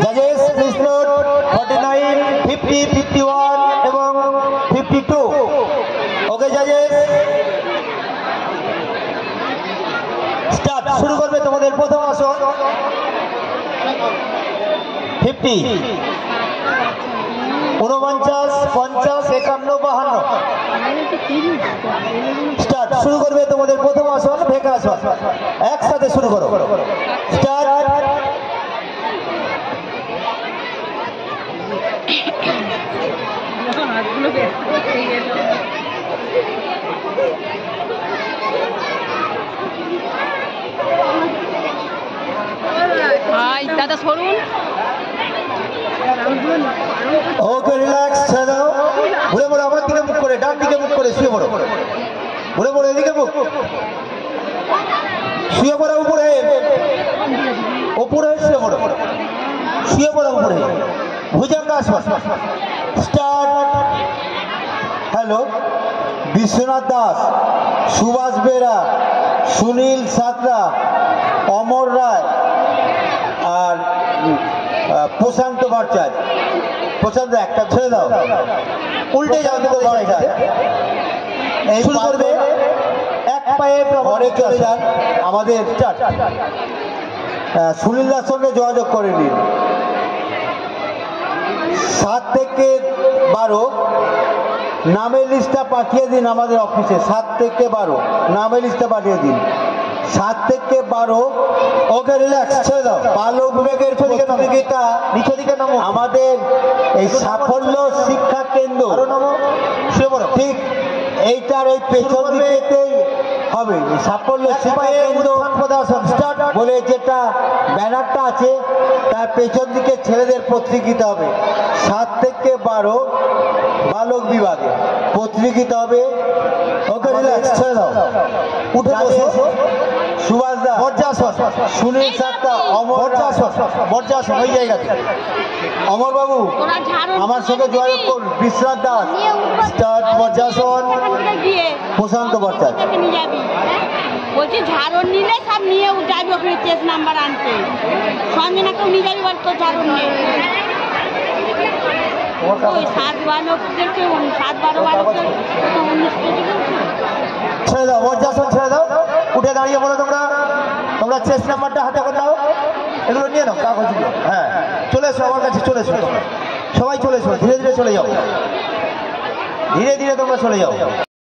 জাজেস please note 49, 50, 51 এবং 52। ওকে জাজেস, start. শুরু করবে তোমাদের প্রথম আসন। 50, 49, 50, 51, 52। স্টার্ট। শুরু করবে তোমাদের প্রথম আসন, ভেকা আসন। একসাথে শুরু করো। স্টার্ট। দাদা সরুন। ওকে রিল্যাক্স, ছেড়ে দাও। ঘুরে পড়ো আমার দিকে মুখ করে, ডান দিকে মুখ করে শুয়ে পড়ো। ঘুরে পড়ো এদিকে মুখ, শুয়ে পড়ো উপরে, উপরে শুয়ে পড়ো, শুয়ে পড়ো উপরে, ভুজঙ্গাসন। স্টার্ট। হ্যালো, বিশ্বনাথ দাস, সুভাষ বেরা, সুনীল সাঁতরা, অমর রায় আর প্রশান্ত ভট্টাচার্য। প্রশান্ত একটা ছেড়ে দাও, উল্টে যাও তো এই শুরু করবে। এক পায়ে ঘরে চলে যান। আমাদের সুনীলদার সঙ্গে যোগাযোগ করে নিন। 7 থেকে 12 নামের লিস্টটা পাঠিয়ে দিন আমাদের অফিসে। 7 থেকে 12 নামের লিস্টটা পাঠিয়ে দিন। 7 থেকে 12। ওকে রিল্যাক্স, ছেড়ে দাও। বালক বিভাগের প্রতিযোগিতা নিচে দিকে নামো। আমাদের এই সাফল্য শিক্ষা কেন্দ্র ঠিক এইটার এই পেছন দিকেতেই হবে। সাফল্য শিক্ষা কেন্দ্র স্টার্ট বলে যেটা ব্যানারটা আছে তার পেছন দিকে ছেলেদের প্রতিযোগিতা হবে। 7 থেকে 12 বালক বিভাগে প্রতিযোগিতা হবে। ওকে রিল্যাক্স, ছেড়ে দাও। উঠে বসো। সুভাষ দা বজ্রাসন, সুনীল সাঁতরা, অমর বজ্রাসন, বজ্রাসন ওই জায়গাতে। অমর বাবু আমার সঙ্গে যোগাযোগ করুন। বিশ্বনাথ দাস স্টার্ট, বজ্রাসন, প্রশান্ত ভট্টাচার্য। বলছি ঝাড়ন নিলে সব নিয়ে যাবি ওখানে চেস নাম্বার আনতে। সঞ্জনাকেও নিয়ে যাবি বলতো ঝাড়ন নিয়ে। ওই 7 বালকদেরকে 7 12 বালকদের 19 কেজি ছেড়ে দাও, বজ্রাসন ছেড়ে দাও। উঠে দাঁড়িয়ে বলো তোমরা চেস নাম্বারটা হাতে করে দাও। এগুলো নিয়ে নাও কাগজগুলো। হ্যাঁ, চলে এসো আমার কাছে, চলে এসো। সবাই চলে এসো, ধীরে ধীরে চলে যাও, ধীরে ধীরে তোমরা চলে যাও।